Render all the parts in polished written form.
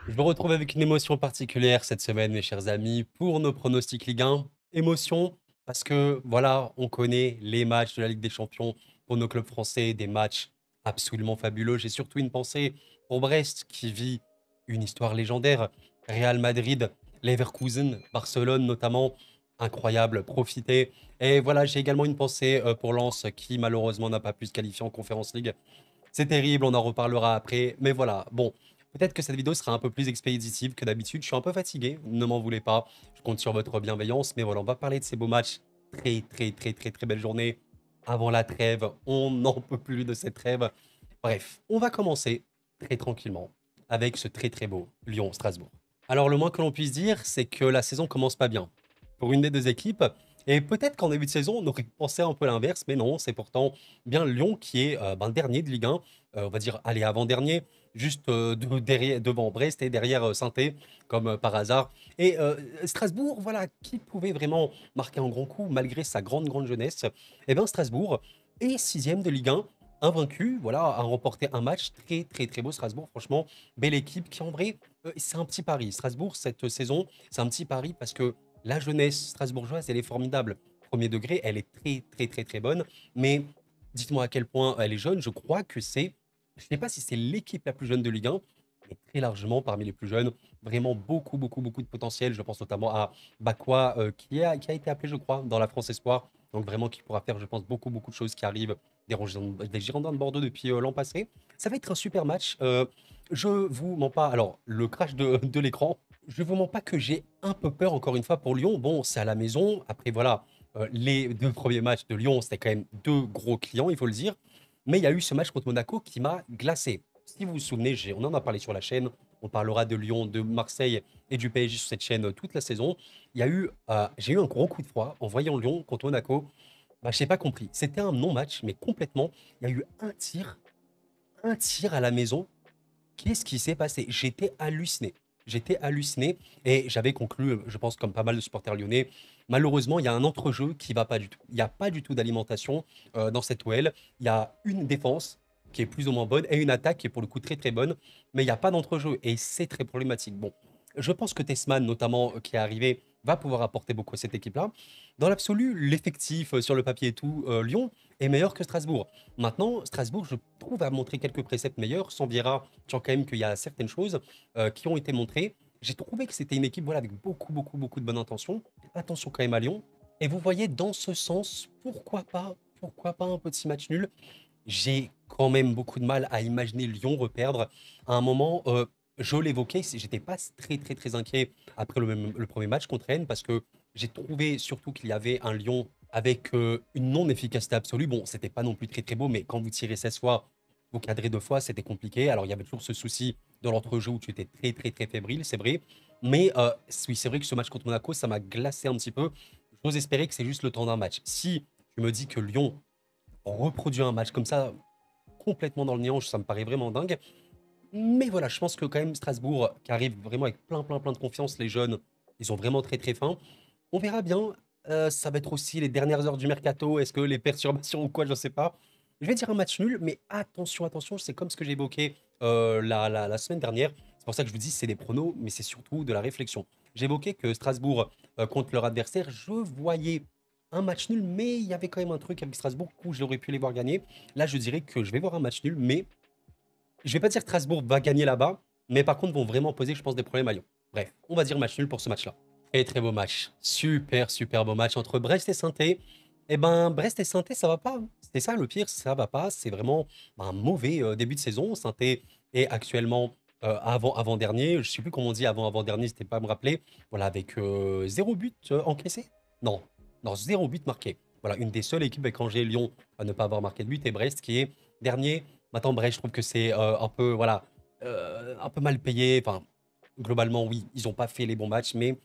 Je me retrouve avec une émotion particulière cette semaine, mes chers amis, pour nos pronostics Ligue 1. Émotion parce que, voilà, on connaît les matchs de la Ligue des Champions pour nos clubs français, des matchs absolument fabuleux. J'ai surtout une pensée pour Brest qui vit une histoire légendaire. Real Madrid, Leverkusen, Barcelone notamment, incroyable, profiter. Et voilà, j'ai également une pensée pour Lens qui malheureusement n'a pas pu se qualifier en Conference League. C'est terrible, on en reparlera après. Mais voilà, bon, peut-être que cette vidéo sera un peu plus expéditive que d'habitude. Je suis un peu fatigué, ne m'en voulez pas. Je compte sur votre bienveillance. Mais voilà, on va parler de ces beaux matchs. Très, très, très, très, très belle journée. Avant la trêve, on n'en peut plus de cette trêve. Bref, on va commencer très tranquillement avec ce très, très beau Lyon-Strasbourg. Alors, le moins que l'on puisse dire, c'est que la saison commence pas bien pour une des deux équipes. Et peut-être qu'en début de saison, on aurait pensé un peu l'inverse, mais non, c'est pourtant bien Lyon qui est dernier de Ligue 1, on va dire, allez, avant-dernier, juste derrière, devant Brest et derrière saint comme par hasard. Et Strasbourg, voilà, qui pouvait vraiment marquer un grand coup malgré sa grande, grande jeunesse. Et bien Strasbourg est sixième de Ligue 1, invaincu, voilà, a remporté un match très, très, très beau. Strasbourg, franchement, belle équipe qui, en vrai, c'est un petit pari. Strasbourg, cette saison, c'est un petit pari parce que la jeunesse strasbourgeoise, elle est formidable. Premier degré, elle est très, très, très, très bonne. Mais dites-moi à quel point elle est jeune. Je crois que c'est, je ne sais pas si c'est l'équipe la plus jeune de Ligue 1, mais très largement parmi les plus jeunes. Vraiment beaucoup, beaucoup, beaucoup de potentiel. Je pense notamment à Bakwa, qui a été appelé, je crois, dans la France Espoir. Donc vraiment, qui pourra faire, je pense, beaucoup, beaucoup de choses qui arrivent des Girondins de Bordeaux depuis l'an passé. Ça va être un super match. Je vous mens pas. Alors, le crash de l'écran, je vous mens pas que j'ai un peu peur, encore une fois, pour Lyon. Bon, c'est à la maison. Après, voilà, les deux premiers matchs de Lyon, c'était quand même deux gros clients, il faut le dire. Mais il y a eu ce match contre Monaco qui m'a glacé. Si vous vous souvenez, on en a parlé sur la chaîne. On parlera de Lyon, de Marseille et du PSG sur cette chaîne toute la saison. J'ai eu un gros coup de froid en voyant Lyon contre Monaco. Bah, je n'ai pas compris. C'était un non-match, mais complètement. Il y a eu un tir à la maison. Qu'est-ce qui s'est passé? J'étais halluciné. J'étais halluciné et j'avais conclu, je pense comme pas mal de supporters lyonnais, malheureusement, il y a un entrejeu qui va pas du tout. Il n'y a pas du tout d'alimentation dans cette OL. Il y a une défense qui est plus ou moins bonne et une attaque qui est pour le coup très très bonne, mais il n'y a pas d'entrejeu et c'est très problématique. Bon, je pense que Tessman, notamment, qui est arrivé, va pouvoir apporter beaucoup à cette équipe-là. Dans l'absolu, l'effectif sur le papier et tout, Lyon est meilleur que Strasbourg. Maintenant, Strasbourg, je trouve, a montré quelques préceptes meilleurs. Sans Vieira, tu sens quand même qu'il y a certaines choses qui ont été montrées. J'ai trouvé que c'était une équipe voilà, avec beaucoup, beaucoup, beaucoup de bonnes intentions. Attention quand même à Lyon. Et vous voyez, dans ce sens, pourquoi pas un petit match nul. J'ai quand même beaucoup de mal à imaginer Lyon reperdre. À un moment, je l'évoquais, j'étais pas très, très, très inquiet après le premier match contre Rennes parce que j'ai trouvé surtout qu'il y avait un Lyon avec une non-efficacité absolue. Bon, c'était pas non plus très, très beau, mais quand vous tirez 16 fois, vous cadrez 2 fois, c'était compliqué. Alors, il y avait toujours ce souci dans l'entrejeu où tu étais très, très, très fébrile, c'est vrai. Mais oui, c'est vrai que ce match contre Monaco, ça m'a glacé un petit peu. J'ose espérer que c'est juste le temps d'un match. Si je me dis que Lyon reproduit un match comme ça, complètement dans le néant, ça me paraît vraiment dingue. Mais voilà, je pense que quand même Strasbourg, qui arrive vraiment avec plein, plein, plein de confiance, les jeunes, ils sont vraiment très, très fins. On verra bien. Ça va être aussi les dernières heures du mercato. Est-ce que les perturbations ou quoi, je ne sais pas. Je vais dire un match nul, mais attention, attention, c'est comme ce que j'ai évoqué la semaine dernière. C'est pour ça que je vous dis, c'est des pronos, mais c'est surtout de la réflexion. J'ai évoqué que Strasbourg, contre leur adversaire, je voyais un match nul, mais il y avait quand même un truc avec Strasbourg où j'aurais pu les voir gagner. Là, je dirais que je vais voir un match nul, mais je vais pas dire que Strasbourg va gagner là-bas, mais par contre vont vraiment poser, je pense, des problèmes à Lyon. Bref, on va dire match nul pour ce match-là. Et très beau match. Super, super beau match entre Brest et saint Eh ben, Brest et saint ça va pas. C'est ça le pire, ça va pas. C'est vraiment un mauvais début de saison. saint est actuellement avant-dernier. Je sais plus comment on dit avant-avant-dernier, c'était pas à me rappeler. Voilà, avec 0 but encaissé. Non, non, 0 but marqué. Voilà, une des seules équipes avec Angers et Lyon à ne pas avoir marqué de but et Brest qui est dernier. Maintenant, Brest, je trouve que c'est un peu, voilà, un peu mal payé. Enfin, globalement, oui, ils n'ont pas fait les bons matchs, mais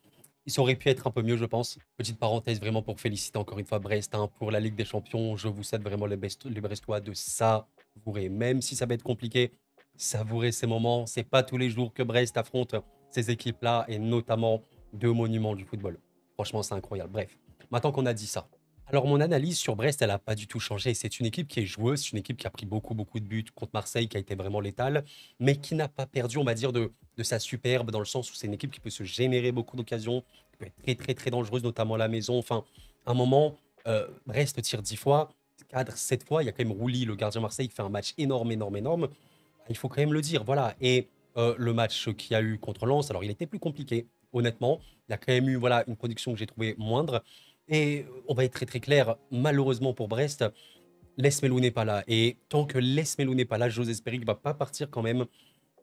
ils auraient pu être un peu mieux, je pense. Petite parenthèse vraiment pour féliciter encore une fois Brest hein, pour la Ligue des Champions. Je vous souhaite vraiment les Brestois de savourer, même si ça va être compliqué, savourer ces moments. C'est pas tous les jours que Brest affronte ces équipes-là et notamment deux monuments du football. Franchement, c'est incroyable. Bref, maintenant qu'on a dit ça, Alors, mon analyse sur Brest, elle n'a pas du tout changé. C'est une équipe qui est joueuse, c'est une équipe qui a pris beaucoup, beaucoup de buts contre Marseille, qui a été vraiment létale, mais qui n'a pas perdu, on va dire, de sa superbe, dans le sens où c'est une équipe qui peut se générer beaucoup d'occasions, qui peut être très, très, très dangereuse, notamment à la maison. Enfin, à un moment, Brest tire 10 fois, cadre 7 fois. Il y a quand même Rouli, le gardien Marseille, qui fait un match énorme, énorme, énorme. Il faut quand même le dire, voilà. Et le match qu'il y a eu contre Lens, alors il était plus compliqué, honnêtement. Il y a quand même eu voilà, une production que j'ai trouvée moindre. Et on va être très très clair, malheureusement pour Brest, Lesmelou n'est pas là. Et tant que Lesmelou n'est pas là, José Espéric ne va pas partir quand même.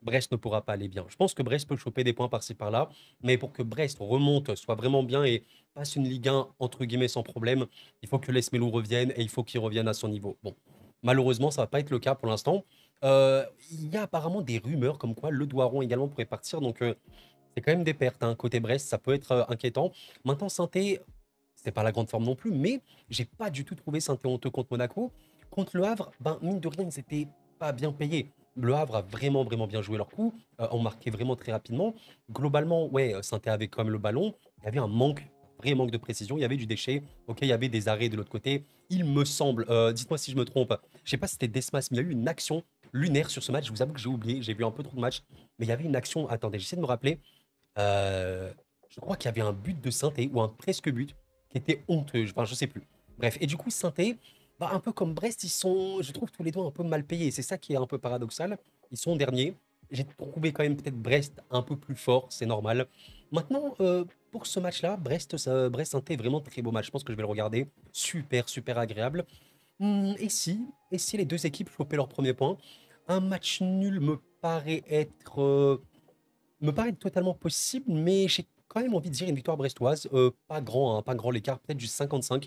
Brest ne pourra pas aller bien. Je pense que Brest peut choper des points par-ci par-là, mais pour que Brest remonte, soit vraiment bien et passe une Ligue 1 entre guillemets sans problème, il faut que Lesmelou revienne et il faut qu'il revienne à son niveau. Bon, malheureusement, ça va pas être le cas pour l'instant. Il y a apparemment des rumeurs comme quoi Le Doiron également pourrait partir, donc c'est quand même des pertes. Hein. Côté Brest, ça peut être inquiétant. Maintenant, Sainté, c'est pas la grande forme non plus, mais j'ai pas du tout trouvé Sainté honteux contre Monaco. Contre Le Havre, ben, mine de rien, ils étaient pas bien payés. Le Havre a vraiment, vraiment bien joué leur coup, ont marqué vraiment très rapidement. Globalement, ouais, Sainté avait quand même le ballon. Il y avait un manque, vrai manque de précision. Il y avait du déchet. Ok, il y avait des arrêts de l'autre côté. Il me semble, dites-moi si je me trompe, je sais pas si c'était Desmas, mais il y a eu une action lunaire sur ce match. Je vous avoue que j'ai oublié, j'ai vu un peu trop de matchs, mais il y avait une action. Attendez, j'essaie de me rappeler. Euh, je crois qu'il y avait un but de Sainté ou un presque but qui était honteux. Enfin, je sais plus. Bref, et du coup, Sainté, bah, un peu comme Brest, ils sont, je trouve, tous les deux un peu mal payés. C'est ça qui est un peu paradoxal. Ils sont derniers. J'ai trouvé quand même peut-être Brest un peu plus fort, c'est normal. Maintenant, pour ce match-là, Brest-Sainté, vraiment très beau match. Je pense que je vais le regarder. Super, super agréable. Et si les deux équipes chopaient leur premier point, un match nul me paraît totalement possible, mais j'ai quand même envie de dire une victoire brestoise. Pas grand, hein, pas grand l'écart, peut-être juste 55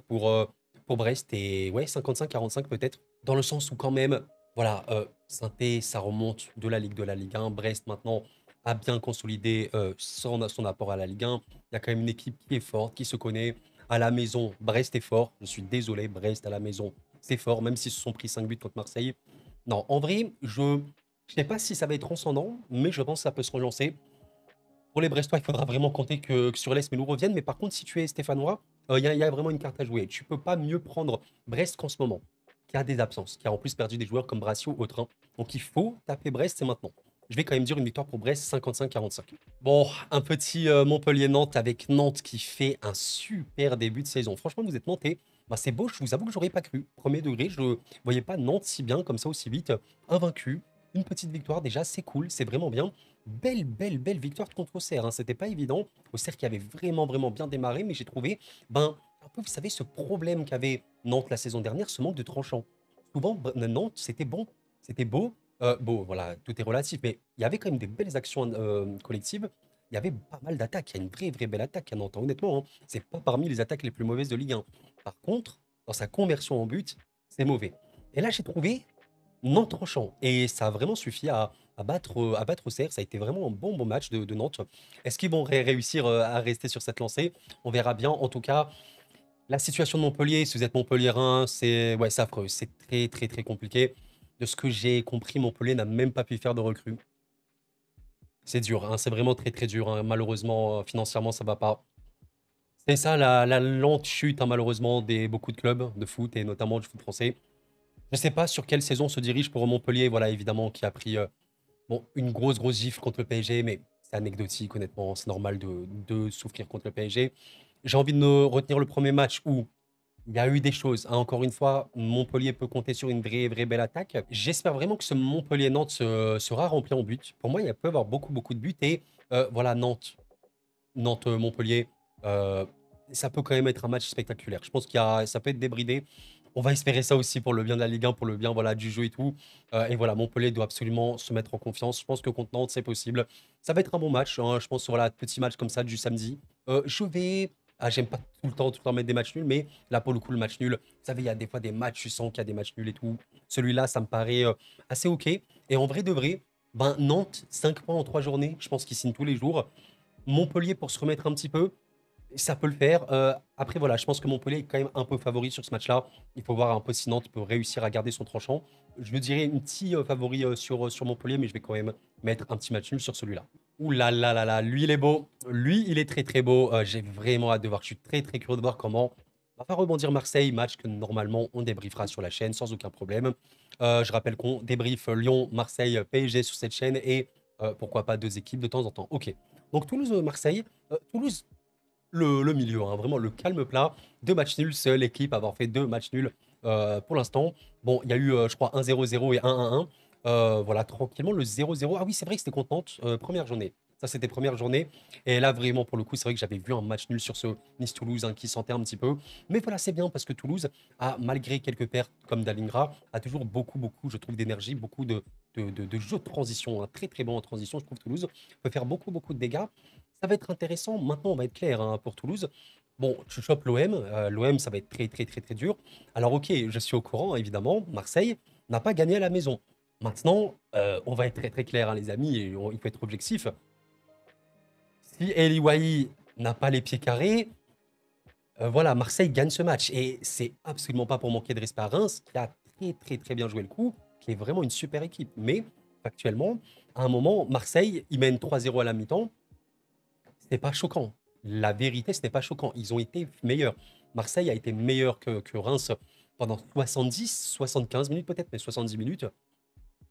pour Brest et ouais, 55-45 peut-être. Dans le sens où quand même, voilà, Sainté, ça remonte de la Ligue 1. Brest maintenant a bien consolidé son apport à la Ligue 1. Il y a quand même une équipe qui est forte, qui se connaît. À la maison, Brest est fort. Je suis désolé, Brest à la maison, c'est fort, même s'ils se sont pris 5 buts contre Marseille. Non, en vrai, je sais pas si ça va être transcendant, mais je pense que ça peut se relancer. Pour les Brestois, il faudra vraiment compter que sur l'Est, mais nous reviennent. Mais par contre, si tu es stéphanois, il y a vraiment une carte à jouer. Tu peux pas mieux prendre Brest qu'en ce moment, qui a des absences, qui a en plus perdu des joueurs comme Brassio ou autre. Hein. Donc il faut taper Brest, c'est maintenant. Je vais quand même dire une victoire pour Brest, 55-45. Bon, un petit Montpellier-Nantes avec Nantes qui fait un super début de saison. Franchement, vous êtes Nantais. Bah, c'est beau, je vous avoue que j'aurais pas cru. Premier degré, je ne voyais pas Nantes si bien, comme ça, aussi vite. Invaincu, une petite victoire déjà, c'est cool, c'est vraiment bien. Belle, belle, belle victoire contre Auxerre. Hein. C'était pas évident. Auxerre qui avait vraiment, vraiment bien démarré, mais j'ai trouvé, ben, un peu, vous savez, ce problème qu'avait Nantes la saison dernière, ce manque de tranchant. Souvent, Nantes, c'était bon, c'était beau. Bon, voilà, tout est relatif, mais il y avait quand même des belles actions collectives. Il y avait pas mal d'attaques. Il y a une vraie, vraie belle attaque à Nantes. Hein. Honnêtement, hein, c'est pas parmi les attaques les plus mauvaises de Ligue 1. Par contre, dans sa conversion en but, c'est mauvais. Et là, j'ai trouvé non tranchant. Et ça a vraiment suffi à battre Auxerre. Ça a été vraiment un bon, bon match de Nantes. Est-ce qu'ils vont réussir à rester sur cette lancée? On verra bien. En tout cas, la situation de Montpellier, si vous êtes Montpellierin, c'est ouais, c'est affreux. C'est très, très, très compliqué. De ce que j'ai compris, Montpellier n'a même pas pu faire de recrues. C'est dur, hein, c'est vraiment très, très dur. Hein. Malheureusement, financièrement, ça va pas. C'est ça la lente chute, hein, malheureusement, des beaucoup de clubs de foot et notamment du foot français. Je sais pas sur quelle saison se dirige pour Montpellier, voilà, évidemment, qui a pris bon, une grosse, grosse gifle contre le PSG, mais c'est anecdotique, honnêtement. C'est normal de souffrir contre le PSG. J'ai envie de me retenir le premier match où il y a eu des choses. Hein. Encore une fois, Montpellier peut compter sur une vraie, vraie belle attaque. J'espère vraiment que ce Montpellier-Nantes sera rempli en but. Pour moi, il peut y avoir beaucoup, beaucoup de buts. Et voilà, Nantes-Montpellier, ça peut quand même être un match spectaculaire. Je pense ça peut être débridé. On va espérer ça aussi pour le bien de la Ligue 1, pour le bien voilà, du jeu et tout. Et voilà, Montpellier doit absolument se mettre en confiance. Je pense que contre Nantes, c'est possible. Ça va être un bon match. Hein. Je pense sur voilà, petit match comme ça du samedi. Je vais. Ah, j'aime pas tout le temps mettre des matchs nuls, mais là, pour le coup, le match nul, vous savez, il y a des fois des matchs, tu sens qu'il y a des matchs nuls et tout. Celui-là, ça me paraît assez OK. Et en vrai de vrai, ben, Nantes, 5 points en 3 journées, je pense qu'ils signent tous les jours. Montpellier pour se remettre un petit peu, ça peut le faire. Après, voilà, je pense que Montpellier est quand même un peu favori sur ce match-là. Il faut voir un peu si Nantes peut réussir à garder son tranchant. Je me dirais une petite favori sur Montpellier, mais je vais quand même mettre un petit match nul sur celui-là. Ouh là là là là, lui il est beau. Lui il est très très beau. J'ai vraiment hâte de voir. Je suis très très curieux de voir comment On va rebondir Marseille, match que normalement on débriefera sur la chaîne sans aucun problème. Je rappelle qu'on débriefe Lyon, Marseille, PSG sur cette chaîne et pourquoi pas deux équipes de temps en temps. Ok. Donc Toulouse-Marseille. Toulouse, le milieu, hein, vraiment le calme plat. Deux matchs nuls, seule équipe à avoir fait deux matchs nuls pour l'instant. Bon, il y a eu, je crois, 1-0-0 et 1-1-1. Voilà, tranquillement, le 0-0. Ah oui, c'est vrai que c'était contre Nantes, première journée. Ça, c'était première journée. Et là, vraiment, pour le coup, c'est vrai que j'avais vu un match nul sur ce Nice-Toulouse hein, qui sentait un petit peu. Mais voilà, c'est bien parce que Toulouse a, malgré quelques pertes comme Dalingra, a toujours beaucoup, je trouve, d'énergie, beaucoup de jeux de transition. Un très, très bon en transition, je trouve, Toulouse. Peut faire beaucoup de dégâts. Ça va être intéressant. Maintenant, on va être clair hein, pour Toulouse. Bon, tu chopes l'OM. L'OM, ça va être très dur. Alors, ok, je suis au courant, évidemment. Marseille n'a pas gagné à la maison. Maintenant, on va être très clair, hein, les amis, et il faut être objectif. Si El Iwahi n'a pas les pieds carrés, voilà, Marseille gagne ce match. Et c'est absolument pas pour manquer de respect à Reims, qui a très bien joué le coup, qui est vraiment une super équipe. Mais, factuellement, à un moment, Marseille, ils mènent 3-0 à la mi-temps. C'était pas choquant. La vérité, ce n'est pas choquant. Ils ont été meilleurs. Marseille a été meilleur que Reims pendant 70, 75 minutes peut-être, mais 70 minutes.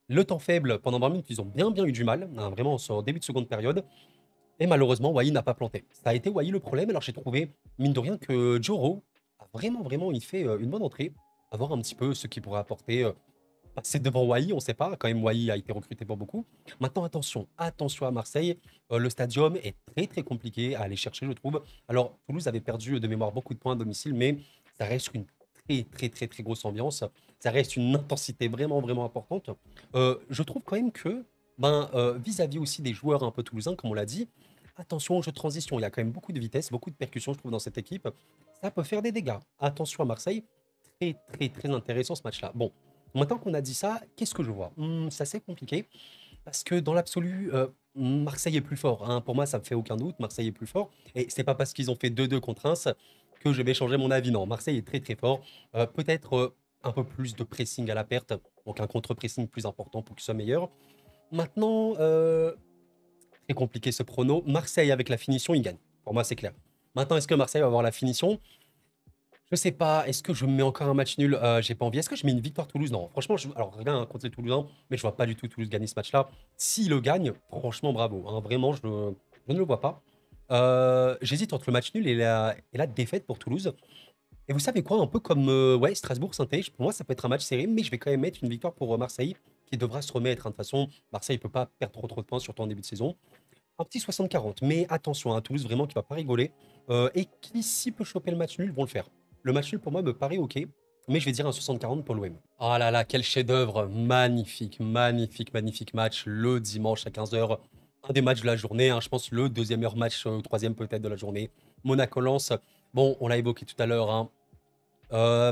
Le temps faible, pendant 20 minutes, ils ont bien eu du mal, hein, vraiment en début de seconde période. Et malheureusement, Wai n'a pas planté. Ça a été Wai le problème. Alors j'ai trouvé, mine de rien, que Joro a vraiment il fait une bonne entrée. À voir un petit peu ce qu'il pourrait apporter. Passer devant Wai, on ne sait pas. Quand même, Wai a été recruté pour beaucoup. Maintenant, attention à Marseille. Le stadium est très compliqué à aller chercher, je trouve. Alors, Toulouse avait perdu de mémoire beaucoup de points à domicile, mais ça reste une très grosse ambiance. Ça reste une intensité vraiment importante. Je trouve quand même que, vis-à-vis aussi des joueurs un peu toulousains, comme on l'a dit, attention au jeu de transition. Il y a quand même beaucoup de vitesse, beaucoup de percussion, je trouve, dans cette équipe. Ça peut faire des dégâts. Attention à Marseille. Très intéressant ce match-là. Bon, maintenant qu'on a dit ça, qu'est-ce que je vois? C'est assez compliqué parce que dans l'absolu, Marseille est plus fort, hein. Pour moi, ça me fait aucun doute, Marseille est plus fort et c'est pas parce qu'ils ont fait 2-2 contre Reims que je vais changer mon avis. Non, Marseille est très fort. Peut-être, un peu plus de pressing à la perte, donc un contre-pressing plus important pour qu'il soit meilleur. Maintenant, très compliqué ce prono. Marseille avec la finition, il gagne. Pour moi, c'est clair. Maintenant, est-ce que Marseille va avoir la finition? Je sais pas, est-ce que je me mets encore un match nul? J'ai pas envie. Est-ce que je mets une victoire Toulouse? Non, franchement, alors rien hein, contre les Toulousains, mais je vois pas du tout Toulouse gagner ce match-là. S'il le gagne, franchement, bravo, hein, vraiment, je ne le vois pas. J'hésite entre le match nul et la défaite pour Toulouse. Et vous savez quoi? Un peu comme ouais, Strasbourg-Saint-Etienne, pour moi, ça peut être un match serré, mais je vais quand même mettre une victoire pour Marseille, qui devra se remettre, hein. De toute façon, Marseille ne peut pas perdre trop de points, surtout en début de saison. Un petit 60-40. Mais attention, à Toulouse, vraiment, qui va pas rigoler. Et qui, s'il peut choper le match nul, vont le faire. Le match nul, pour moi, me paraît OK. Mais je vais dire un 60-40 pour l'OM. Ah là là, quel chef-d'œuvre. Magnifique match. Le dimanche à 15 h. Un des matchs de la journée, hein, je pense le deuxième meilleur match, troisième peut-être de la journée. Monaco-Lens. Bon, on l'a évoqué tout à l'heure, hein.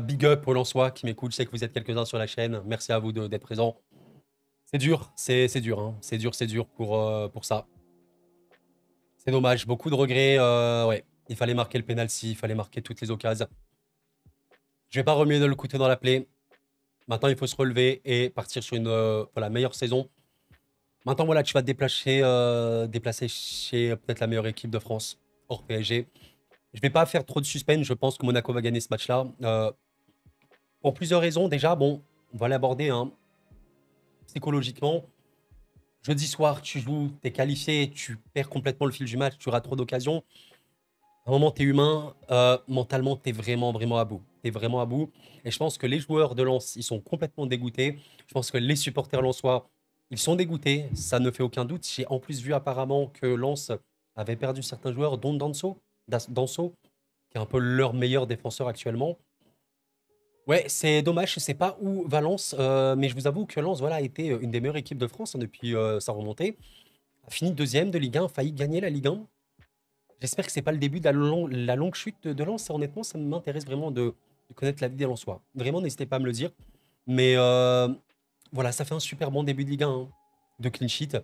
Big up aux Lensois qui m'écoutent. Je sais que vous êtes quelques-uns sur la chaîne. Merci à vous d'être présents. C'est dur, c'est dur, hein. C'est dur pour ça. C'est dommage, beaucoup de regrets. Ouais, il fallait marquer le penalty, il fallait marquer toutes les occasions. Je vais pas remuer le couteau dans la plaie. Maintenant, il faut se relever et partir sur une voilà, meilleure saison. Maintenant, voilà, tu vas te déplacer chez peut-être la meilleure équipe de France, hors PSG. Je vais pas faire trop de suspense. Je pense que Monaco va gagner ce match-là. Pour plusieurs raisons. Déjà, bon, on va l'aborder hein, psychologiquement. Jeudi soir, tu joues, tu es qualifié, tu perds complètement le fil du match, tu auras trop d'occasions. À un moment, tu es humain, mentalement, tu es vraiment à bout. Tu es vraiment à bout. Et je pense que les joueurs de Lens, ils sont complètement dégoûtés. Je pense que les supporters lensois, ils sont dégoûtés. Ça ne fait aucun doute. J'ai en plus vu apparemment que Lens avait perdu certains joueurs, dont Danso, qui est un peu leur meilleur défenseur actuellement. Ouais, c'est dommage, je sais pas où va Lens, mais je vous avoue que Lens, voilà, a été une des meilleures équipes de France hein, depuis sa remontée. A fini deuxième de Ligue 1, a failli gagner la Ligue 1. J'espère que c'est pas le début de la longue chute de Lens. Honnêtement, ça m'intéresse vraiment de connaître la vie des Lensois. Vraiment, n'hésitez pas à me le dire. Mais voilà, ça fait un super bon début de Ligue 1 hein, de clean sheet.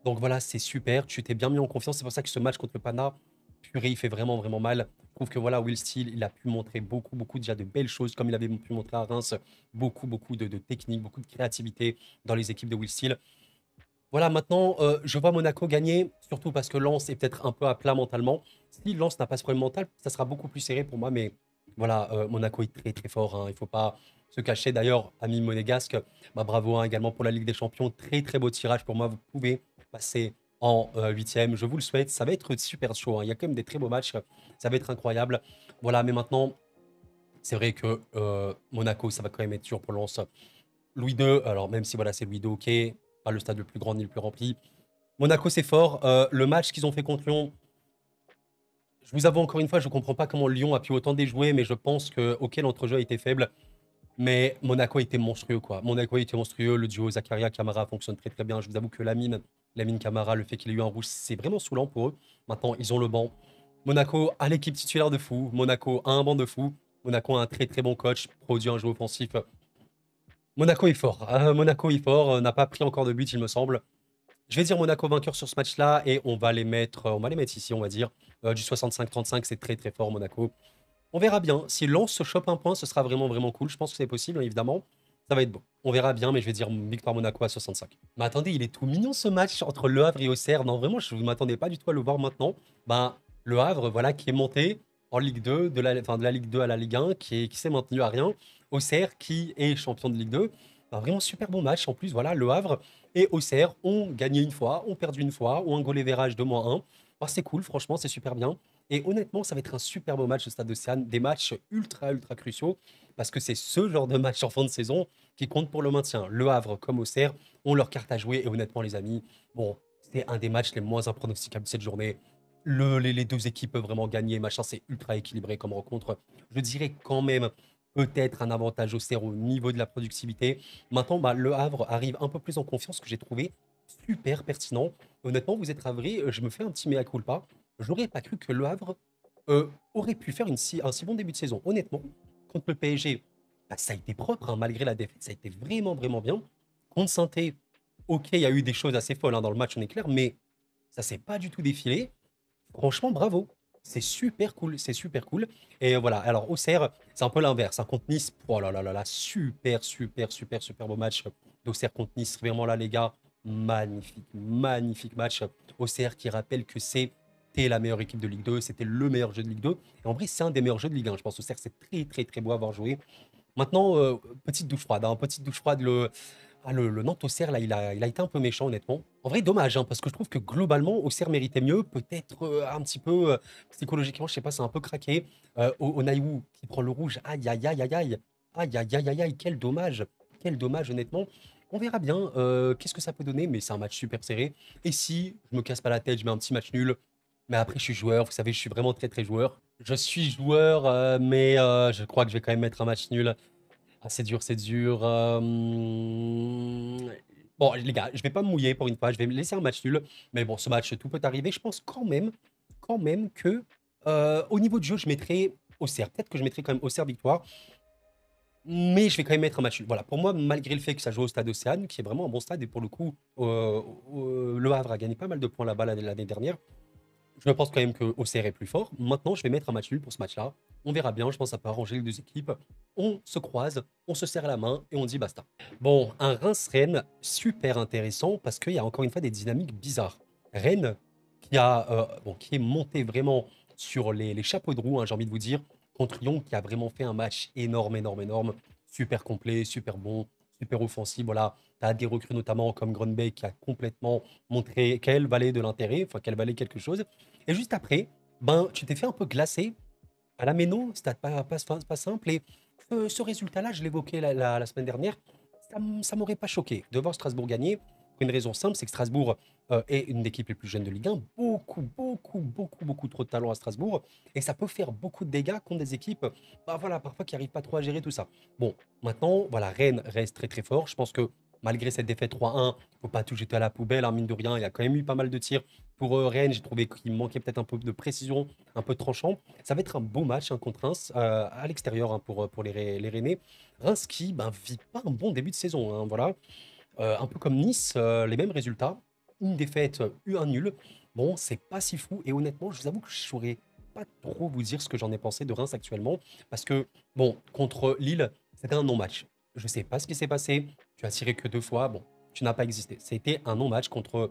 Donc voilà, c'est super. Tu t'es bien mis en confiance. C'est pour ça que ce match contre le Pana, purée, il fait vraiment mal. Je trouve que voilà, Will Steele, il a pu montrer beaucoup déjà de belles choses, comme il avait pu montrer à Reims. Beaucoup de technique, beaucoup de créativité dans les équipes de Will Steele. Voilà, maintenant, je vois Monaco gagner, surtout parce que Lens est peut-être un peu à plat mentalement. Si Lens n'a pas ce problème mental, ça sera beaucoup plus serré pour moi, mais Voilà, Monaco est très très fort, hein, il ne faut pas se cacher. D'ailleurs, ami monégasque, bah, bravo hein, également pour la Ligue des Champions. Très très beau tirage pour moi. Vous pouvez passer en huitième. Je vous le souhaite. Ça va être super chaud, hein. Il y a quand même des très beaux matchs. Ça va être incroyable. Voilà, mais maintenant, c'est vrai que Monaco, ça va quand même être dur pour Lens. Louis II, alors même si voilà, c'est Louis II, ok, pas le stade le plus grand ni le plus rempli. Monaco, c'est fort. Le match qu'ils ont fait contre Lyon, je vous avoue encore une fois, je ne comprends pas comment Lyon a pu autant déjouer, mais je pense que, ok, l'entrejeu a été faible, mais Monaco était monstrueux, quoi. Monaco était monstrueux, le duo Zakaria-Camara fonctionne très très bien. Je vous avoue que Lamine Camara, le fait qu'il ait eu un rouge, c'est vraiment saoulant pour eux. Maintenant, ils ont le banc. Monaco a l'équipe titulaire de fou. Monaco a un banc de fou. Monaco a un très très bon coach, produit un jeu offensif. Monaco est fort. Monaco est fort, n'a pas pris encore de but, il me semble. Je vais dire Monaco vainqueur sur ce match-là et on va les mettre ici, on va dire. Du 65-35, c'est très très fort Monaco. On verra bien. Si Lens se chope un point, ce sera vraiment vraiment cool. Je pense que c'est possible, hein, évidemment. Ça va être beau. On verra bien, mais je vais dire victoire Monaco à 65. Mais attendez, il est tout mignon ce match entre Le Havre et Auxerre. Non, vraiment, je ne m'attendais pas du tout à le voir maintenant. Ben, Le Havre, voilà, qui est monté en Ligue 2, enfin, de la Ligue 2 à la Ligue 1, qui s'est maintenu à rien. Auxerre, qui est champion de Ligue 2. Ben, vraiment super bon match. En plus, voilà, Le Havre et Auxerre ont gagné une fois, ont perdu une fois, ont un goal average de -1. Ben, c'est cool, franchement, c'est super bien. Et honnêtement, ça va être un super beau match au Stade Océane, des matchs ultra, ultra cruciaux, parce que c'est ce genre de match en fin de saison qui compte pour le maintien. Le Havre comme Auxerre ont leur carte à jouer, et honnêtement, les amis, bon, c'est un des matchs les moins impronosticables de cette journée. Les deux équipes peuvent vraiment gagner, machin, c'est ultra équilibré comme rencontre. Je dirais quand même peut-être un avantage Auxerre au niveau de la productivité. Maintenant, bah, le Havre arrive un peu plus en confiance, que j'ai trouvé super pertinent. Honnêtement, vous êtes ravrés, je me fais un petit mea culpa. J'aurais pas cru que Le Havre aurait pu faire un si bon début de saison. Honnêtement, contre le PSG, bah, ça a été propre, hein, malgré la défaite, ça a été vraiment, vraiment bien. Contre saint ok, il y a eu des choses assez folles hein, dans le match, on est clair, mais ça s'est pas du tout défilé. Franchement, bravo. C'est super cool, c'est super cool. Et voilà, alors Auxerre, c'est un peu l'inverse, hein, contre Nice, oh là là là là, super, super, super, super beau match d'Auxerre contre Nice. Vraiment là, les gars, magnifique, magnifique match. Auxerre qui rappelle que c'était la meilleure équipe de Ligue 2, c'était le meilleur jeu de Ligue 2. Et en vrai, c'est un des meilleurs jeux de Ligue 1. Je pense Auxerre, c'est très, très, très beau à avoir joué. Maintenant, petite douche froide, hein, petite douche froide. Le Nantes-Auxerre, là, il a été un peu méchant, honnêtement. En vrai, dommage, hein, parce que je trouve que globalement, Auxerre méritait mieux. Peut-être un petit peu psychologiquement, je sais pas, c'est un peu craqué. Onaïwu qui prend le rouge. Aïe, aïe, aïe, aïe, aïe. Aïe, aïe, aïe, aïe, aïe. Quel dommage. Quel dommage, honnêtement. On verra bien qu'est-ce que ça peut donner, mais c'est un match super serré. Et si je me casse pas la tête, je mets un petit match nul. Mais après, je suis joueur. Vous savez, je suis vraiment très, très joueur. Je suis joueur, mais je crois que je vais quand même mettre un match nul. Ah, c'est dur, c'est dur. Bon, les gars, je vais pas me mouiller pour une fois. Je vais me laisser un match nul. Mais bon, ce match, tout peut arriver. Je pense quand même que au niveau du jeu, je mettrai Auxerre. Peut-être que je mettrai quand même Auxerre victoire. Mais je vais quand même mettre un match nul. Voilà, pour moi, malgré le fait que ça joue au stade Océane, qui est vraiment un bon stade, et pour le coup, Le Havre a gagné pas mal de points là-bas l'année dernière. Je pense quand même que Auxerre est plus fort. Maintenant, je vais mettre un match nul pour ce match-là. On verra bien, je pense que ça peut arranger les deux équipes. On se croise, on se serre la main et on dit basta. Bon, un Reims-Rennes super intéressant parce qu'il y a encore une fois des dynamiques bizarres. Rennes qui est monté vraiment sur les chapeaux de roue, hein, j'ai envie de vous dire, contre Lyon qui a vraiment fait un match énorme, énorme, énorme, super complet, super bon, super offensif. Voilà, tu as des recrues notamment comme Grunbeck qui a complètement montré qu'elle valait de l'intérêt, enfin qu'elle valait quelque chose. Et juste après, ben, tu t'es fait un peu glacer à la Méno, c'était pas simple. Et ce résultat-là, je l'évoquais la semaine dernière, ça m'aurait pas choqué de voir Strasbourg gagner. Pour une raison simple, c'est que Strasbourg est une des équipes les plus jeunes de Ligue 1. Beaucoup, beaucoup, beaucoup, beaucoup trop de talent à Strasbourg. Et ça peut faire beaucoup de dégâts contre des équipes, bah voilà, parfois qui n'arrivent pas trop à gérer tout ça. Bon, maintenant, voilà, Rennes reste très très fort. Je pense que malgré cette défaite 3-1, faut pas tout jeter à la poubelle, hein, mine de rien. Il y a quand même eu pas mal de tirs pour Rennes. J'ai trouvé qu'il manquait peut-être un peu de précision, un peu tranchant. Ça va être un beau match hein, contre Reims, à l'extérieur hein, pour les Rennais. Reims qui ben, vit pas un bon début de saison. Hein, voilà. Un peu comme Nice, les mêmes résultats. Une défaite, eu un nul. Bon, c'est pas si fou. Et honnêtement, je vous avoue que je saurais pas trop vous dire ce que j'en ai pensé de Reims actuellement. Parce que, bon, contre Lille, c'était un non-match. Je sais pas ce qui s'est passé. Tu as tiré que 2 fois. Bon, tu n'as pas existé. C'était un non-match contre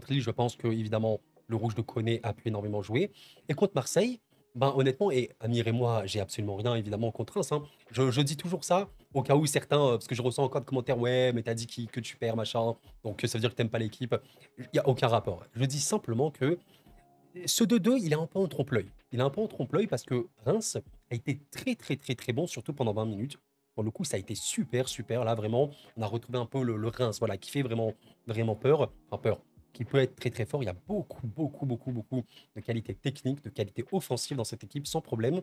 Lille. Je pense que, évidemment, le rouge de Koné a pu énormément jouer. Et contre Marseille, Ben, honnêtement, et Amir et moi, j'ai absolument rien évidemment contre Reims, hein. Je dis toujours ça, au cas où certains, parce que je ressens encore de commentaires, ouais, mais t'as dit que tu perds, machin, donc ça veut dire que t'aimes pas l'équipe. Il n'y a aucun rapport. Je dis simplement que ce 2-2, il est un peu en trompe-l'œil. Il est un peu en trompe-l'œil parce que Reims a été très, très, très, très bon, surtout pendant 20 minutes. Pour le coup, ça a été super, super. Là, vraiment, on a retrouvé un peu le Reims, voilà, qui fait vraiment, vraiment peur. Enfin, peur, qui peut être très, très fort. Il y a beaucoup, beaucoup, beaucoup, beaucoup de qualité technique, de qualité offensive dans cette équipe, sans problème.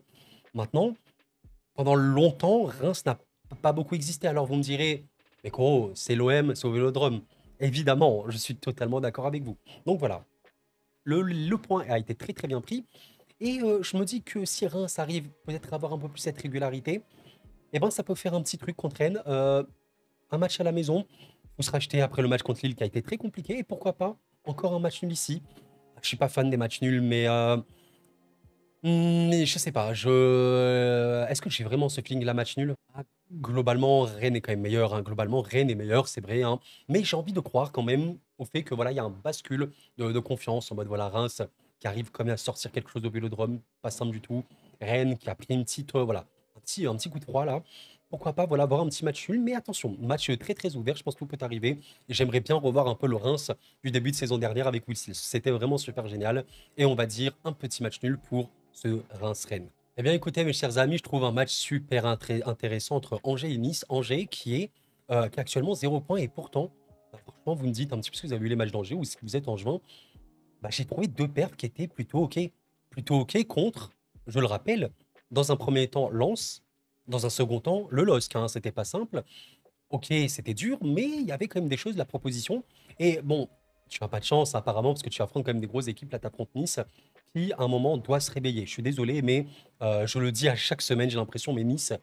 Maintenant, pendant longtemps, Reims n'a pas beaucoup existé. Alors, vous me direz, mais gros, c'est l'OM, c'est au Vélodrome. Évidemment, je suis totalement d'accord avec vous. Donc voilà, le point a été très très bien pris. Et je me dis que si Reims arrive peut-être à avoir un peu plus cette régularité, eh ben, ça peut faire un petit truc contre Rennes. Un match à la maison, vous se racheter après le match contre Lille qui a été très compliqué. Et pourquoi pas encore un match nul ici. Je suis pas fan des matchs nuls, mais je sais pas. Est-ce que j'ai vraiment ce feeling la match nul? Ah, globalement, Rennes est quand même meilleur, hein. Globalement, Rennes est meilleur, c'est vrai, hein. Mais j'ai envie de croire quand même au fait que voilà, il y a un bascule de confiance en mode voilà, Reims qui arrive quand même à sortir quelque chose au Vélodrome, pas simple du tout. Rennes qui a pris une petite, voilà, un petit coup de froid là. Pourquoi pas voilà, avoir un petit match nul, mais attention, match très très ouvert, je pense que tout peut arriver. Et j'aimerais bien revoir un peu le Reims du début de saison dernière avec Will Sills. C'était vraiment super génial. Et on va dire un petit match nul pour ce Reims-Rennes. Eh bien, écoutez, mes chers amis, je trouve un match super intéressant entre Angers et Nice. Angers qui est actuellement 0 points et pourtant, bah, franchement, vous me dites un petit peu si vous avez vu les matchs d'Angers ou si vous êtes en juin, bah, j'ai trouvé deux perfs qui étaient plutôt OK. Plutôt OK contre, je le rappelle, dans un premier temps, Lens, dans un second temps, le LOSC, hein. C'était pas simple. OK, c'était dur, mais il y avait quand même des choses de la proposition. Et bon, tu n'as pas de chance apparemment, parce que tu affrontes quand même des grosses équipes. Là, tu affrontes Nice, qui à un moment doit se réveiller. Je suis désolé, mais je le dis à chaque semaine, j'ai l'impression, mais Nice,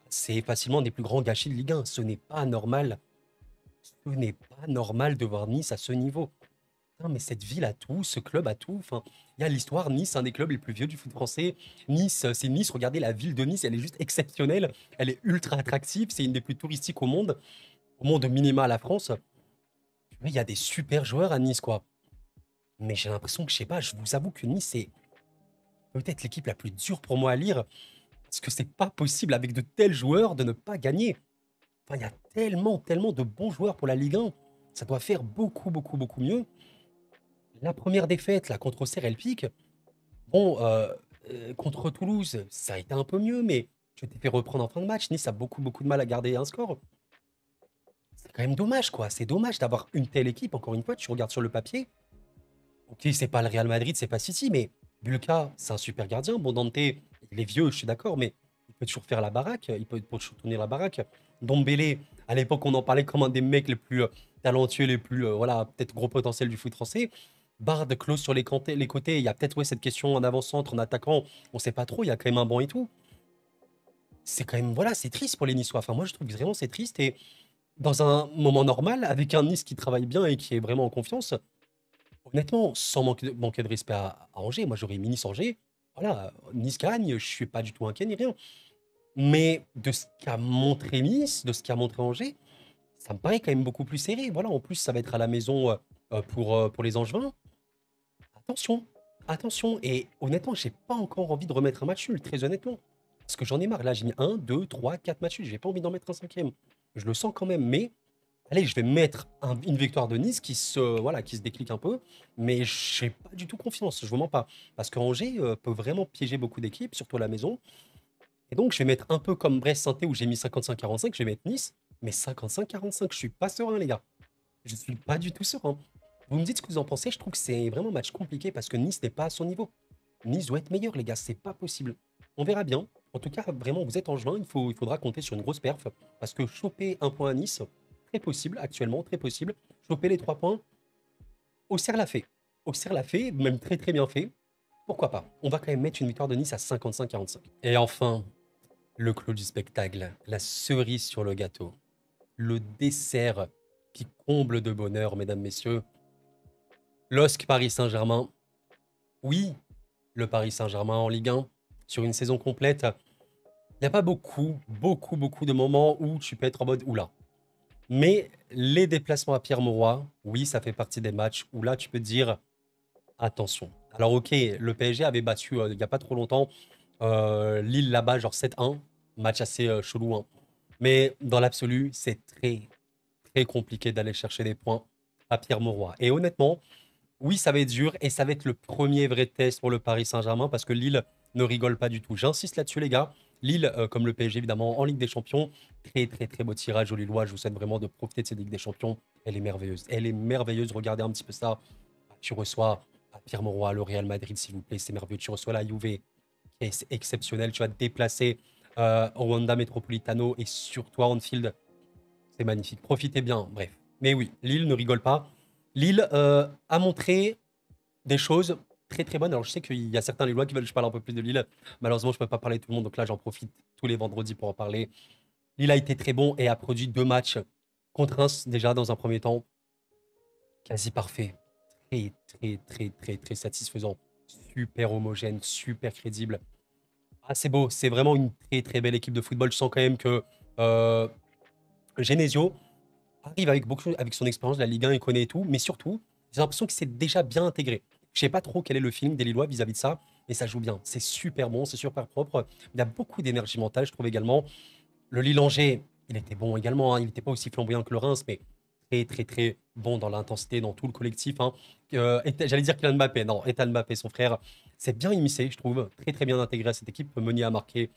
c'est facilement un des plus grands gâchis de Ligue 1. Ce n'est pas normal. Ce n'est pas normal de voir Nice à ce niveau. Putain, mais cette ville a tout, ce club a tout. Enfin, il y a l'histoire. Nice, c'est un des clubs les plus vieux du foot français. Nice, c'est Nice. Regardez la ville de Nice, elle est juste exceptionnelle. Elle est ultra attractive. C'est une des plus touristiques au monde minima à la France. Oui, il y a des super joueurs à Nice, quoi. Mais j'ai l'impression que, je sais pas, je vous avoue que Nice, c'est peut-être l'équipe la plus dure pour moi à lire, parce que c'est pas possible avec de tels joueurs de ne pas gagner. Enfin, il y a tellement, tellement de bons joueurs pour la Ligue 1. Ça doit faire beaucoup, beaucoup, beaucoup mieux. La première défaite, là, contre Auxerre, elle pique. Bon, contre Toulouse, ça a été un peu mieux, mais tu t'es fait reprendre en fin de match. Nice a beaucoup, beaucoup de mal à garder un score. C'est quand même dommage, quoi. C'est dommage d'avoir une telle équipe. Encore une fois, tu regardes sur le papier. Ok, c'est pas le Real Madrid, c'est pas City, mais Bulka, c'est un super gardien. Bon, Dante, il est vieux, je suis d'accord, mais il peut toujours faire la baraque, il peut toujours tourner la baraque. Dombélé, à l'époque, on en parlait comme un des mecs les plus talentueux, les plus, voilà, peut-être gros potentiel du foot français. Bard, close sur les côtés, il y a peut-être ouais, cette question en avant-centre, en attaquant, on sait pas trop, il y a quand même un banc et tout. C'est quand même, voilà, c'est triste pour les Niçois. Enfin, moi, je trouve que vraiment c'est triste. Et dans un moment normal, avec un Nice qui travaille bien et qui est vraiment en confiance, honnêtement, sans manquer de respect à Angers, moi j'aurais mis Nice-Angers. Voilà, Nice gagne, je suis pas du tout inquiet ni rien. Mais de ce qu'a montré Nice, de ce qu'a montré Angers, ça me paraît quand même beaucoup plus serré. Voilà, en plus, ça va être à la maison pour les Angevins. Attention, attention. Et honnêtement, j'ai pas encore envie de remettre un match nul, très honnêtement. Parce que j'en ai marre. Là, j'ai mis un, 2, 3, 4 matchs nuls. J'ai pas envie d'en mettre un cinquième. Je le sens quand même, mais allez, je vais mettre une victoire de Nice voilà, qui se déclic un peu, mais je n'ai pas du tout confiance, je vous mens pas. Parce qu'Angers peut vraiment piéger beaucoup d'équipes, surtout à la maison. Et donc, je vais mettre un peu comme Brest-Saint-Étienne où j'ai mis 55-45, je vais mettre Nice, mais 55-45, je suis pas serein, les gars. Je suis pas du tout serein. Vous me dites ce que vous en pensez, je trouve que c'est vraiment un match compliqué parce que Nice n'est pas à son niveau. Nice doit être meilleur, les gars, c'est pas possible. On verra bien. En tout cas, vraiment, vous êtes en juin, il faudra compter sur une grosse perf parce que choper un point à Nice, très possible actuellement, très possible. Choper les 3 points, Auxerre l'a fait. Auxerre l'a fait, même très très bien fait. Pourquoi pas? On va quand même mettre une victoire de Nice à 55-45. Et enfin, le clou du spectacle, la cerise sur le gâteau, le dessert qui comble de bonheur, mesdames, messieurs. LOSC Paris Saint-Germain. Oui, le Paris Saint-Germain en Ligue 1 sur une saison complète. Il n'y a pas beaucoup, beaucoup, beaucoup de moments où tu peux être en mode oula. Mais les déplacements à Pierre-Mauroy, oui, ça fait partie des matchs où là, tu peux te dire attention, Alors ok, le PSG avait battu il n'y a pas trop longtemps Lille là-bas, genre 7-1, match assez chelou, hein. Mais dans l'absolu, c'est très très compliqué d'aller chercher des points à Pierre-Mauroy. Et honnêtement, oui, ça va être dur et ça va être le premier vrai test pour le Paris Saint-Germain parce que Lille ne rigole pas du tout. J'insiste là-dessus, les gars. Lille, comme le PSG évidemment, en Ligue des Champions, très très très beau tirage aux Lillois. Je vous souhaite vraiment de profiter de cette Ligue des Champions. Elle est merveilleuse. Elle est merveilleuse. Regardez un petit peu ça. Tu reçois à Pierre-Mauroy, le Real Madrid, s'il vous plaît, c'est merveilleux. Tu reçois la Juve, qui est exceptionnel. Tu vas te déplacer au Wanda Metropolitano et surtout à Anfield. C'est magnifique. Profitez bien. Bref. Mais oui, Lille ne rigole pas. Lille a montré des choses très très bonnes. Alors je sais qu'il y a certains Lillois qui veulent que je parle un peu plus de Lille. Malheureusement, je ne peux pas parler de tout le monde, donc là j'en profite tous les vendredis pour en parler. Lille a été très bon et a produit deux matchs contre Reims déjà dans un premier temps. Quasi parfait. Très très très très très satisfaisant. Super homogène, super crédible. Ah, c'est beau, c'est vraiment une très très belle équipe de football. Je sens quand même que euh, Genesio arrive avec beaucoup, avec son expérience de la Ligue 1, il connaît et tout, mais surtout, j'ai l'impression que c'est déjà bien intégré. Je sais pas trop quel est le feeling des Lillois vis-à-vis de ça, mais ça joue bien. C'est super bon, c'est super propre. Il y a beaucoup d'énergie mentale, je trouve également. Le Lille-Angers, il était bon également, hein. Il n'était pas aussi flamboyant que le Reims, mais très très très bon dans l'intensité, dans tout le collectif, hein. J'allais dire Kylian Mbappé, non, Ethan Mbappé, son frère, c'est bien immiscé, je trouve, très très bien intégré à cette équipe. Meunier a marqué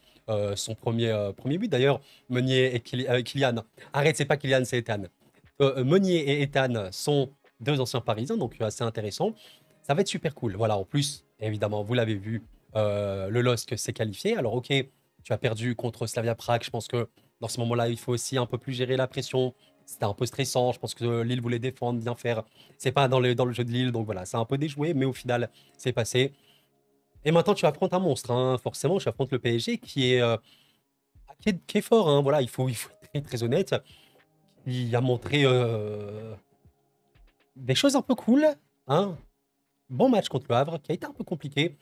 son premier but d'ailleurs. Meunier et Kylian. Arrête, c'est pas Kylian, c'est Ethan. Meunier et Ethan sont deux anciens Parisiens, donc assez intéressant. Ça va être super cool. Voilà, en plus, évidemment, vous l'avez vu, le LOSC s'est qualifié. Alors, ok, tu as perdu contre Slavia Prague. Je pense que dans ce moment-là, il faut aussi un peu plus gérer la pression. C'était un peu stressant. Je pense que Lille voulait défendre, bien faire. C'est pas dans le jeu de Lille, donc voilà, c'est un peu déjoué, mais au final, c'est passé. Et maintenant, tu affrontes un monstre, hein. Forcément, tu affrontes le PSG qui est fort, hein. Voilà, il faut être très, très honnête. Il a montré des choses un peu cool, hein. Bon match contre le Havre, qui a été un peu compliqué,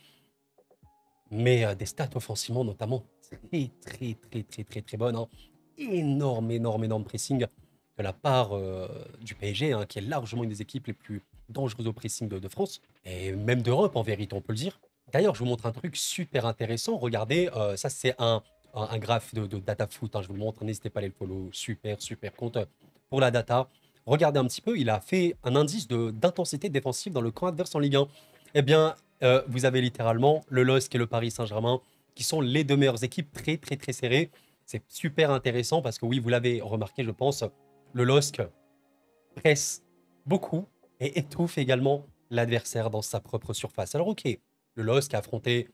mais des stats offensivement notamment très très très très très très bonnes, hein. Énorme, énorme, énorme pressing de la part du PSG, hein, qui est largement une des équipes les plus dangereuses au pressing de France, et même d'Europe en vérité, on peut le dire. D'ailleurs, je vous montre un truc super intéressant. Regardez, ça c'est un graphe de data foot, hein, je vous le montre, n'hésitez pas à aller le follow. Super, super compte pour la data. Regardez un petit peu, il a fait un indice d'intensité défensive dans le camp adverse en Ligue 1. Eh bien, vous avez littéralement le LOSC et le Paris Saint-Germain, qui sont les deux meilleures équipes très, très, très serrées. C'est super intéressant parce que oui, vous l'avez remarqué, je pense, le LOSC presse beaucoup et étouffe également l'adversaire dans sa propre surface. Alors ok, le LOSC a affronté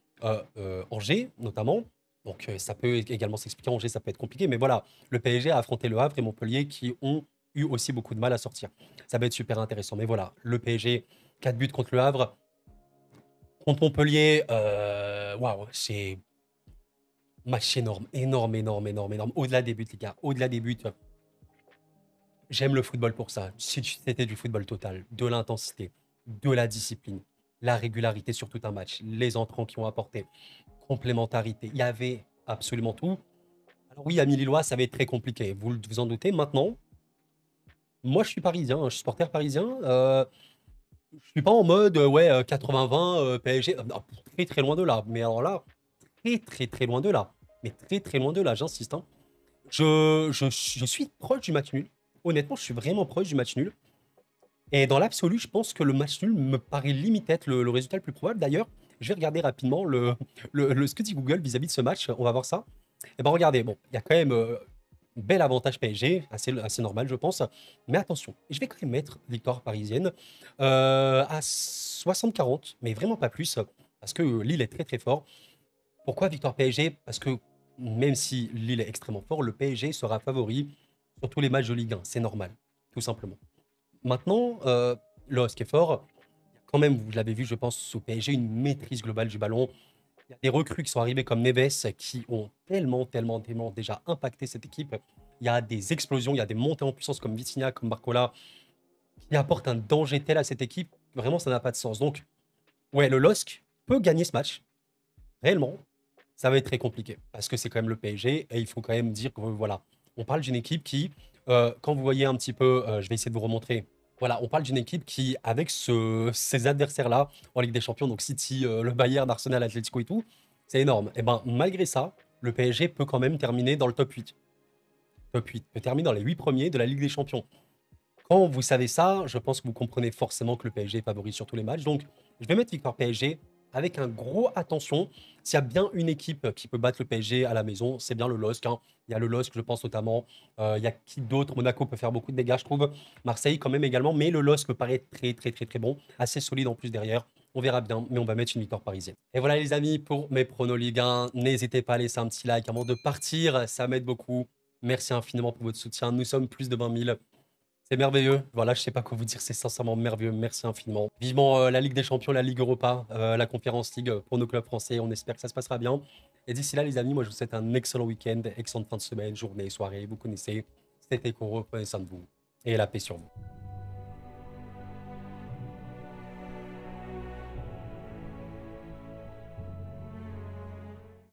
Angers notamment, donc ça peut également s'expliquer. Angers, ça peut être compliqué, mais voilà, le PSG a affronté le Havre et Montpellier qui ont eu aussi beaucoup de mal à sortir. Ça va être super intéressant. Mais voilà, le PSG, 4 buts contre le Havre. Contre Montpellier, waouh, c'est match énorme, énorme, énorme, énorme, énorme. Au-delà des buts, les gars, au-delà des buts, j'aime le football pour ça. Si c'était du football total, de l'intensité, de la discipline, la régularité sur tout un match, les entrants qui ont apporté, complémentarité, il y avait absolument tout. Alors oui, amis Lillois, ça va être très compliqué, vous en doutez. Maintenant, moi je suis parisien, hein, je suis supporter parisien. Je suis pas en mode ouais 80-20 PSG. Non, très très loin de là. Mais alors là, très très très loin de là. Mais très très loin de là, j'insiste, hein. Je suis proche du match nul. Honnêtement, je suis vraiment proche du match nul. Et dans l'absolu, je pense que le match nul me paraît limite être le résultat le plus probable. D'ailleurs, je vais regarder rapidement ce que dit Google vis-à-vis de ce match. On va voir ça. Et ben regardez, bon, il y a quand même un bel avantage PSG, assez normal, je pense. Mais attention, je vais quand même mettre victoire parisienne à 60-40, mais vraiment pas plus, parce que Lille est très très fort. Pourquoi victoire PSG? Parce que même si Lille est extrêmement fort, le PSG sera favori sur tous les matchs de Ligue 1. C'est normal, tout simplement. Maintenant, LOSC est fort. Il y a quand même, vous l'avez vu, je pense, au PSG, une maîtrise globale du ballon. Il y a des recrues qui sont arrivées comme Neves qui ont tellement, tellement, tellement déjà impacté cette équipe. Il y a des explosions, il y a des montées en puissance comme Vitinha, comme Barcola, qui apportent un danger tel à cette équipe. Vraiment, ça n'a pas de sens. Donc, ouais, le LOSC peut gagner ce match. Réellement, ça va être très compliqué parce que c'est quand même le PSG et il faut quand même dire que voilà, on parle d'une équipe qui, quand vous voyez un petit peu, je vais essayer de vous remontrer. Voilà, on parle d'une équipe qui, avec ces adversaires-là en Ligue des Champions, donc City, le Bayern, Arsenal, Atlético et tout, c'est énorme. Et ben, malgré ça, le PSG peut quand même terminer dans le top 8. Top 8 peut terminer dans les 8 premiers de la Ligue des Champions. Quand vous savez ça, je pense que vous comprenez forcément que le PSG favorise sur tous les matchs. Donc, je vais mettre victoire PSG avec un gros attention. S'il y a bien une équipe qui peut battre le PSG à la maison, c'est bien le LOSC, hein. Il y a le LOSC, je pense notamment. Il y a qui d'autre? Monaco peut faire beaucoup de dégâts, je trouve. Marseille quand même également. Mais le LOSC me paraît très, très, très, très bon. Assez solide en plus derrière. On verra bien, mais on va mettre une victoire parisienne. Et voilà les amis pour mes pronos Ligue 1. N'hésitez pas à laisser un petit like avant de partir, ça m'aide beaucoup. Merci infiniment pour votre soutien. Nous sommes plus de 20 000. C'est merveilleux. Voilà, je sais pas quoi vous dire, c'est sincèrement merveilleux. Merci infiniment. Vivement la Ligue des Champions, la Ligue Europa, la Conférence League pour nos clubs français. On espère que ça se passera bien. Et d'ici là, les amis, moi je vous souhaite un excellent week-end, excellente fin de semaine, journée, soirée. Vous connaissez. C'était Koro, prenez soin de vous et la paix sur vous.